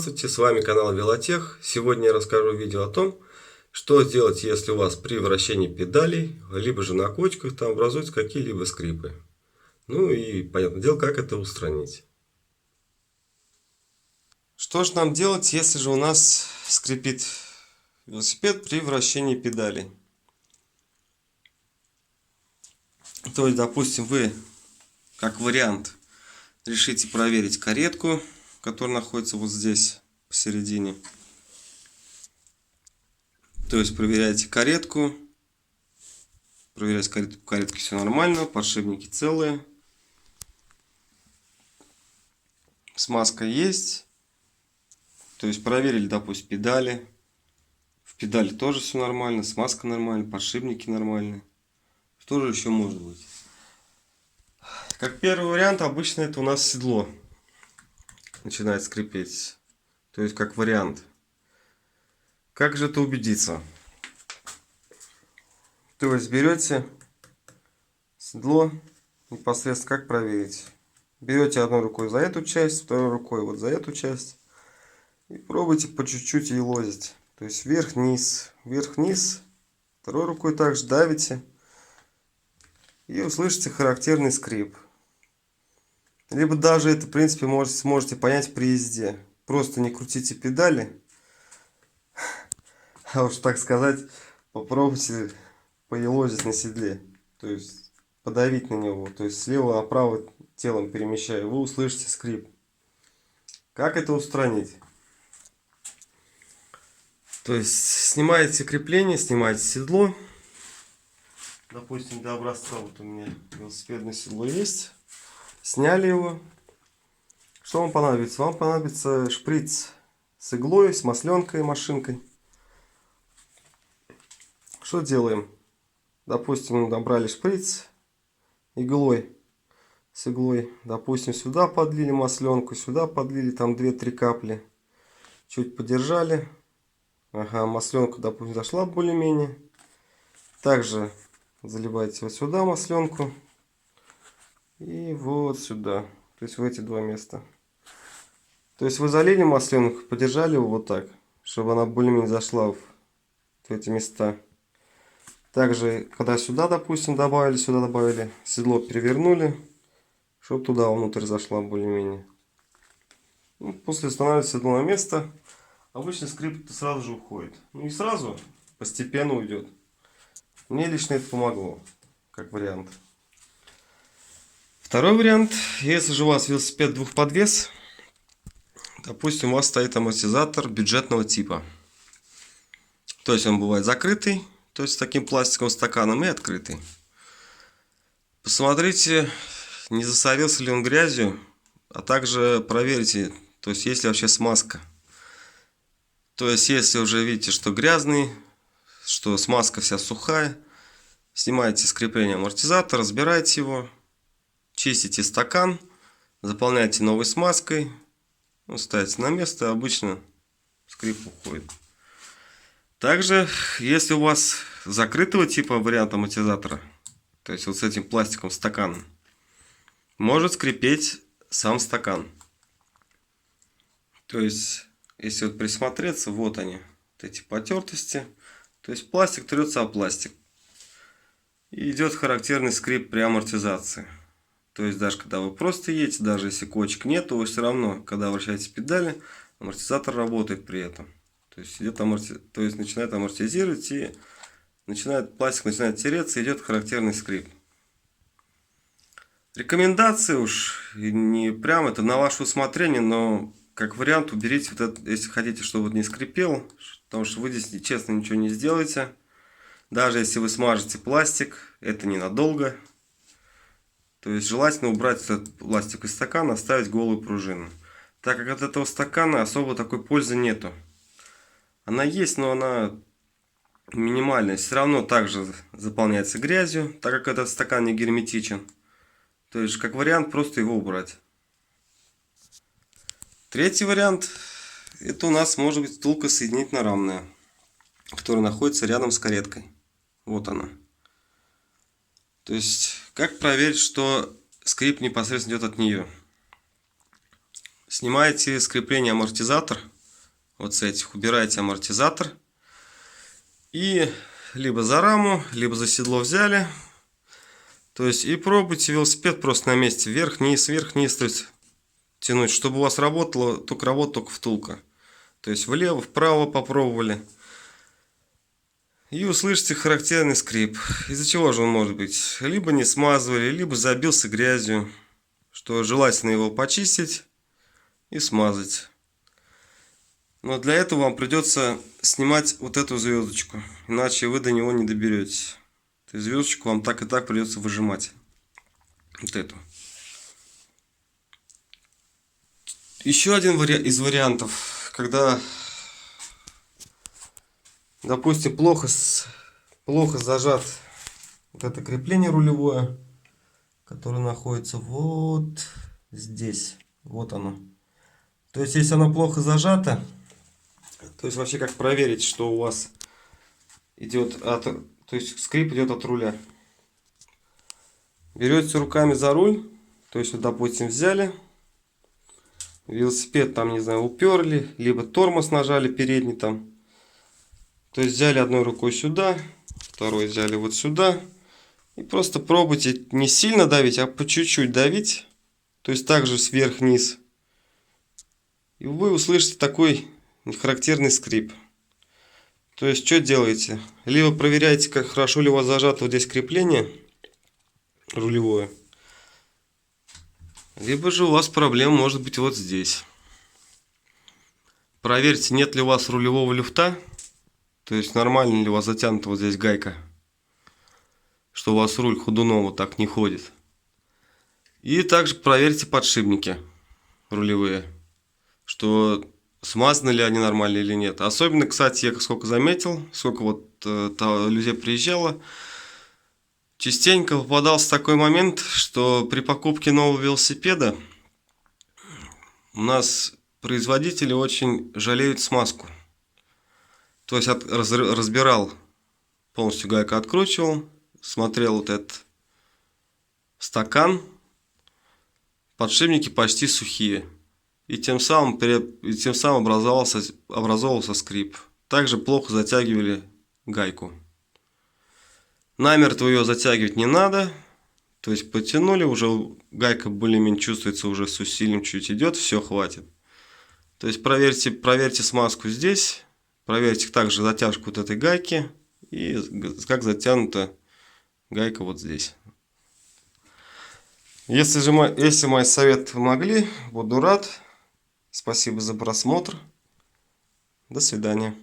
Здравствуйте, с вами канал Велотех. Сегодня я расскажу видео о том, что сделать, если у вас при вращении педалей, либо же на кочках там образуются какие-либо скрипы. Ну и, понятное дело, как это устранить. Что же нам делать, если же у нас скрипит велосипед при вращении педалей? То есть, допустим, вы, как вариант, решите проверить каретку, которая находится вот здесь, посередине. То есть проверяйте каретку. Проверяйте каретку, в каретке все нормально, подшипники целые. Смазка есть. То есть проверили, допустим, педали. В педали тоже все нормально, смазка нормальная, подшипники нормальные. Что же еще может быть? Как первый вариант, обычно это у нас седло начинает скрипеть. То есть как вариант. Как же это убедиться? То есть берете седло, непосредственно как проверить? Берете одной рукой за эту часть, второй рукой вот за эту часть. И пробуйте по чуть-чуть елозить. То есть вверх-вниз, вверх-вниз. Второй рукой также давите. И услышите характерный скрип. Либо даже это, в принципе, сможете понять при езде. Просто не крутите педали. А уж так сказать, попробуйте поелозить на седле. То есть подавить на него. То есть слева направо телом перемещая. Вы услышите скрип. Как это устранить? То есть снимаете крепление, снимаете седло. Допустим, для образца вот у меня велосипедное седло есть. Сняли его. Что вам понадобится? Вам понадобится шприц с иглой, с масленкой, машинкой. Что делаем? Допустим, набрали шприц иглой, с иглой. Допустим, сюда подлили масленку, сюда подлили там 2-3 капли. Чуть подержали. Ага, масленка, допустим, зашла более-менее. Также заливаете вот сюда масленку. И вот сюда. То есть в эти два места. То есть вы залили масленку, подержали его вот так, чтобы она более-менее зашла в эти места. Также, когда сюда, допустим, сюда добавили, седло перевернули, чтобы туда внутрь зашла более-менее. Ну, после устанавливать седло на место, обычно скрип сразу же уходит. Ну не сразу, постепенно уйдет. Мне лично это помогло, как вариант. Второй вариант, если же у вас велосипед двухподвес, допустим, у вас стоит амортизатор бюджетного типа. То есть он бывает закрытый, то есть с таким пластиковым стаканом, и открытый. Посмотрите, не засорился ли он грязью, а также проверьте, то есть есть ли вообще смазка. То есть если уже видите, что грязный, что смазка вся сухая, снимайте с крепления амортизатор, разбирайте его, чистите стакан, заполняйте новой смазкой, ставите на место, обычно скрип уходит. Также, если у вас закрытого типа вариант амортизатора, то есть вот с этим пластиковым стаканом, может скрипеть сам стакан. То есть, если вот присмотреться, вот они, вот эти потертости. То есть пластик трется о пластик. И идет характерный скрип при амортизации. То есть даже когда вы просто едете, даже если кочек нет, то вы все равно, когда вращаете педали, амортизатор работает при этом. То есть то есть начинает амортизировать и пластик начинает тереться, идет характерный скрип. Рекомендации уж не прям, это на ваше усмотрение, но как вариант уберите вот это, если хотите, чтобы не скрипел, потому что вы здесь, честно, ничего не сделаете. Даже если вы смажете пластик, это ненадолго. То есть желательно убрать этот пластик из стакана, оставить голую пружину. Так как от этого стакана особо такой пользы нету. Она есть, но она минимальная. Все равно также заполняется грязью, так как этот стакан не герметичен. То есть, как вариант, просто его убрать. Третий вариант, это у нас может быть втулка соединительно-рамная, которая находится рядом с кареткой. Вот она. То есть, как проверить, что скрип непосредственно идет от нее? Снимаете с крепления амортизатор, вот с этих убираете амортизатор. И либо за раму, либо за седло взяли. То есть и пробуйте велосипед просто на месте. Вверх-вниз, вверх-вниз. То есть тянуть, чтобы у вас работала только втулка. То есть влево, вправо попробовали. И услышите характерный скрип. Из-за чего же он может быть? Либо не смазывали, либо забился грязью. Что желательно его почистить и смазать. Но для этого вам придется снимать вот эту звездочку. Иначе вы до него не доберетесь. То есть звездочку вам так и так придется выжимать. Вот эту. Еще один из вариантов, когда, допустим, плохо зажат вот это крепление рулевое, которое находится вот здесь. Вот оно. То есть, если оно плохо зажато, то есть вообще как проверить, что у вас идет то есть скрип идет от руля. Берете руками за руль, то есть вот, допустим, взяли велосипед, там, не знаю, уперли, либо тормоз нажали передний там. То есть взяли одной рукой сюда, второй взяли вот сюда. И просто пробуйте не сильно давить, а по чуть-чуть давить. То есть также сверх-вниз. И вы услышите такой характерный скрип. То есть что делаете? Либо проверяете, как хорошо ли у вас зажато вот здесь крепление рулевое. Либо же у вас проблема может быть вот здесь. Проверьте, нет ли у вас рулевого люфта. То есть нормально ли у вас затянута вот здесь гайка. Что у вас руль ходуном вот так не ходит. И также проверьте подшипники рулевые. Что смазаны ли они нормально или нет. Особенно, кстати, я сколько заметил, сколько вот людей приезжало. Частенько попадался такой момент, что при покупке нового велосипеда у нас производители очень жалеют смазку. То есть разбирал, полностью гайку откручивал, смотрел вот этот стакан, подшипники почти сухие. И тем самым образовался скрип. Также плохо затягивали гайку. Намертво ее затягивать не надо. То есть потянули, уже гайка более-менее чувствуется, уже с усилием чуть идет, все, хватит. То есть проверьте смазку здесь. Проверьте также затяжку вот этой гайки. И как затянута гайка вот здесь. Если мои советы помогли, буду рад. Спасибо за просмотр. До свидания.